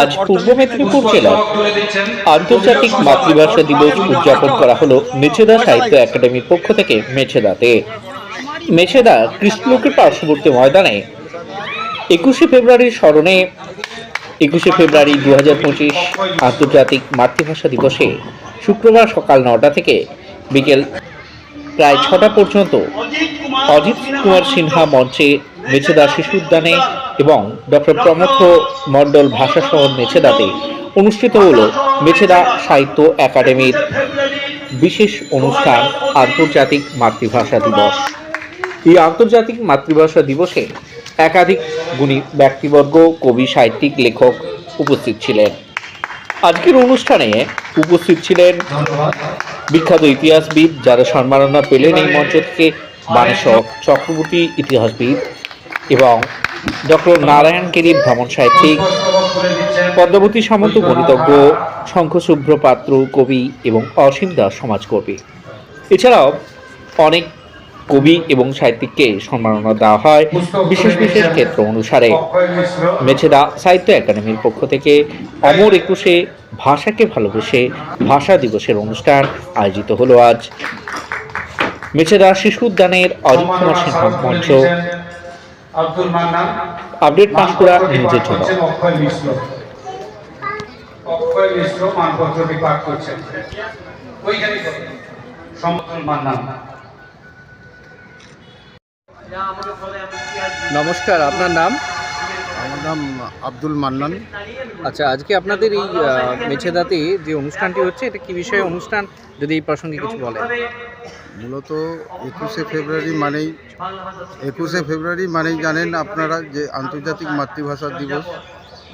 আজ পূর্ব মেদিনীপুর জেলার আন্তর্জাতিক মাতৃভাষা দিবস উদযাপন করা হলো মেছেদা সাহিত্য একাডেমির পক্ষ থেকে মেছেদাতে। মেছেদা কৃষ্ণলোকের পার্শ্ববর্তী ময়দানে 21শে ফেব্রুয়ারির স্মরণে 21শে ফেব্রুয়ারি 2025 আন্তর্জাতিক মাতৃভাষা দিবসে শুক্রবার সকাল 9টা থেকে বিকেল প্রায় 6টা পর্যন্ত অজিত কুমার সিনহা মঞ্চে মেছেদা শিশু উদ্যানে এবং ডক্টর প্রমথ মণ্ডল ভাষা শহর মেছেদাতে অনুষ্ঠিত হল মেছেদা সাহিত্য একাডেমির বিশেষ অনুষ্ঠান আন্তর্জাতিক মাতৃভাষা দিবস। এই আন্তর্জাতিক মাতৃভাষা দিবসে একাধিক গুণী ব্যক্তিবর্গ, কবি, সাহিত্যিক, লেখক উপস্থিত ছিলেন। আজকের অনুষ্ঠানে উপস্থিত ছিলেন বিখ্যাত ইতিহাসবিদ যারা সম্মাননা পেলেন এই মঞ্চ থেকে, বানেশ্বর চক্রবর্তী ইতিহাসবিদ এবং ডক্টর নারায়ণ কেরি ভ্রমণ সাহিত্যিক, পদ্মাবতী সামন্ত গণিতজ্ঞ, শঙ্খশুভ্র পাত্র কবি এবং অসীম দাস সমাজকর্মী। এছাড়াও অনেক কবি এবং সাহিত্যিককে সম্মাননা দেওয়া হয় বিশেষ বিশেষ ক্ষেত্র অনুসারে। মেছেদা সাহিত্য একাডেমির পক্ষ থেকে অমর 21শে ভাষাকে ভালোবেসে ভাষা দিবসের অনুষ্ঠান আয়োজিত হলো আজ। মেছেদা শিশু উদ্যানের অজিত কুমার সিনহা মঞ্চ। আপডেট পাঁশকুড়া নিউজের জন্য। নমস্কার, আপনার নাম? আমার নাম আব্দুল মান্নান। আচ্ছা, আজকে আপনাদের এই মেছেদাতে যে অনুষ্ঠানটি হচ্ছে, এটা কি বিষয়ে অনুষ্ঠান, যদি এই প্রসঙ্গে কিছু বলেন। মূলত 21শে ফেব্রুয়ারি মানেই জানেন আপনারা যে আন্তর্জাতিক মাতৃভাষা দিবস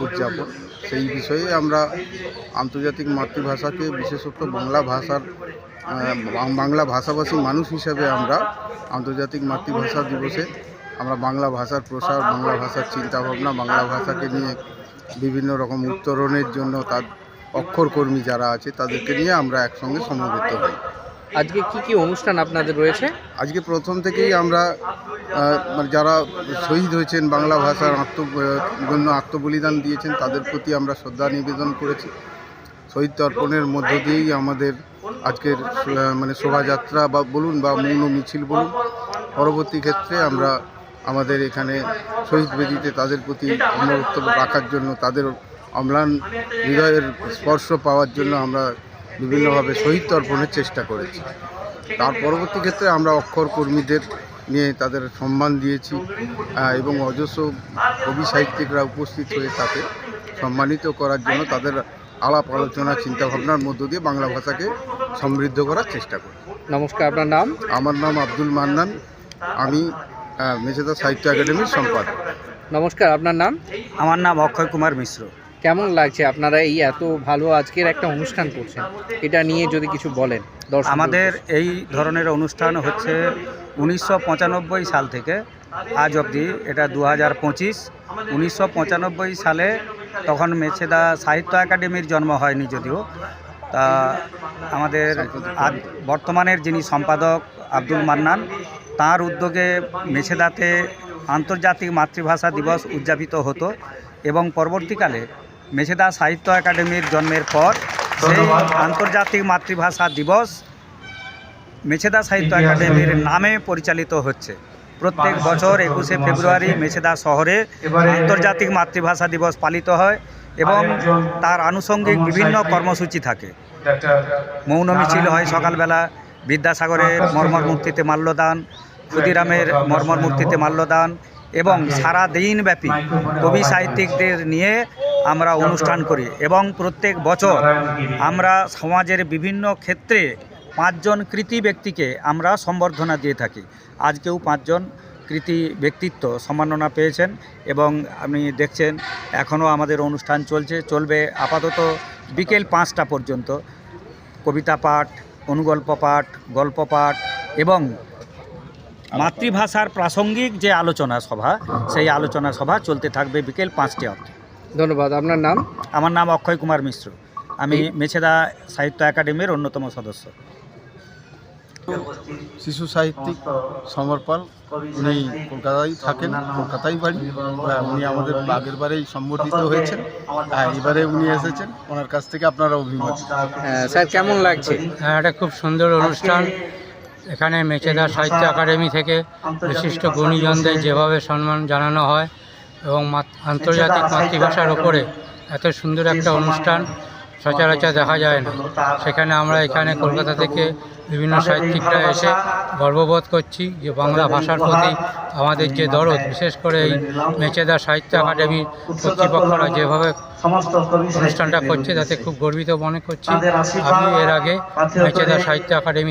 উদযাপন। সেই বিষয়ে আমরা আন্তর্জাতিক মাতৃভাষাকে, বিশেষত বাংলা ভাষাভাষী মানুষ হিসাবে আমরা আন্তর্জাতিক মাতৃভাষা দিবসে আমরা বাংলা ভাষার প্রসার, বাংলা ভাষার চিন্তাভাবনা, বাংলা ভাষাকে নিয়ে বিভিন্ন রকম উত্তরণের জন্য তার অক্ষরকর্মী যারা আছে তাদেরকে নিয়ে আমরা একসঙ্গে সমবেত হই। আজকে কি কি অনুষ্ঠান আপনাদের রয়েছে? আজকে প্রথম থেকেই আমরা যারা শহীদ হয়েছেন, বাংলা ভাষার জন্য আত্মবলিদান দিয়েছেন, তাদের প্রতি আমরা শ্রদ্ধা নিবেদন করেছি। শহীদ তর্পণের মধ্য দিয়েই আমাদের আজকের শোভাযাত্রা বা বলুন বা মৌন মিছিল বলুন। পরবর্তী ক্ষেত্রে আমরা আমাদের এখানে শহীদ বেদিতে তাদের প্রতি অমরত্ব রাখার জন্য, তাদের অম্লান হৃদয়ের স্পর্শ পাওয়ার জন্য আমরা বিভিন্নভাবে শহীদ তর্পণের চেষ্টা করেছি। তার পরবর্তী ক্ষেত্রে আমরা অক্ষর কর্মীদের নিয়ে তাদের সম্মান দিয়েছি এবং অজস্র কবি সাহিত্যিকরা উপস্থিত হয়ে তাকে সম্মানিত করার জন্য তাদের আলাপ আলোচনা চিন্তাভাবনার মধ্য দিয়ে বাংলা ভাষাকে সমৃদ্ধ করার চেষ্টা করি। নমস্কার, আপনার নাম? আমার নাম আব্দুল মান্নান, আমি মেছেদা সাহিত্য একাডেমির সম্পাদক। নমস্কার, আপনার নাম? আমার নাম অক্ষয় কুমার মিশ্র। কেমন লাগছে আপনারা এই এত ভালো আজকের একটা অনুষ্ঠান করছেন, এটা নিয়ে যদি কিছু বলেন। আমাদের এই ধরনের অনুষ্ঠান হচ্ছে 1995 সাল থেকে আজ অবধি, এটা 2025। 1995 সালে তখন মেছেদা সাহিত্য একাডেমির জন্ম হয়নি যদিও, তা আমাদের বর্তমানের যিনি সম্পাদক আব্দুল মান্নান, তার উদ্যোগে মেছেদাতে আন্তর্জাতিক মাতৃভাষা দিবস উদযাপিত হতো এবং পরবর্তীকালে মেছেদা সাহিত্য একাডেমির জন্মের পর সেই আন্তর্জাতিক মাতৃভাষা দিবস মেছেদা সাহিত্য একাডেমির নামে পরিচালিত হচ্ছে। প্রত্যেক বছর 21শে ফেব্রুয়ারি মেছেদা শহরে আন্তর্জাতিক মাতৃভাষা দিবস পালিত হয় এবং তার আনুষঙ্গিক বিভিন্ন কর্মসূচি থাকে। মৌন মিছিল হয় সকালবেলা, বিদ্যাসাগরের মর্মর মূর্তিতে মাল্যদান, ক্ষুদিরামের মর্মর মূর্তিতে মাল্যদান এবং সারা দিনব্যাপী কবি সাহিত্যিকদের নিয়ে আমরা অনুষ্ঠান করি এবং প্রত্যেক বছর আমরা সমাজের বিভিন্ন ক্ষেত্রে 5 জন কৃতি ব্যক্তিকে আমরা সম্বর্ধনা দিয়ে থাকি। আজকেও 5 জন কৃতি ব্যক্তিত্ব সম্মাননা পেয়েছেন এবং আপনি দেখছেন এখনও আমাদের অনুষ্ঠান চলবে আপাতত বিকেল 5টা পর্যন্ত। কবিতা পাঠ, অনুগল্প পাঠ, গল্প পাঠ এবং মাতৃভাষার প্রাসঙ্গিক যে আলোচনা সভা, সেই আলোচনা সভা চলতে থাকবে বিকেল 5টা অবধি। ধন্যবাদ। আপনার নাম? আমার নাম অক্ষয় কুমার মিশ্র, আমি মেছেদা সাহিত্য একাডেমির অন্যতম সদস্য। শিশু সাহিত্যিক সমর পাল। উনি কলকাতায় থাকেন, কলকাতায় বাড়ি। উনি আমাদের আগের বারেই সম্বর্ধিত হয়েছেন, এবারে উনি এসেছেন। ওনার কাছ থেকে আপনারা অভিমত। স্যার কেমন লাগছে? হ্যাঁ, এটা খুব সুন্দর অনুষ্ঠান। এখানে মেচেদা সাহিত্য একাডেমি থেকে বিশিষ্ট গুণীজনদের যেভাবে সম্মান জানানো হয় এবং আন্তর্জাতিক মাতৃভাষার ওপরে এত সুন্দর একটা অনুষ্ঠান সচরাচর দেখা যায় না। সেখানে আমরা এখানে কলকাতা থেকে বিভিন্ন সাহিত্যিকরা এসে গর্ববোধ করছি যে বাংলা ভাষার প্রতি আমাদের যে দরদ, বিশেষ করে এই মেচেদা সাহিত্য একাডেমির কর্তৃপক্ষরা যেভাবে অনুষ্ঠানটা করছে তাতে খুব গর্বিত মনে করছি। আমি এর আগে মেচেদা সাহিত্য একাডেমি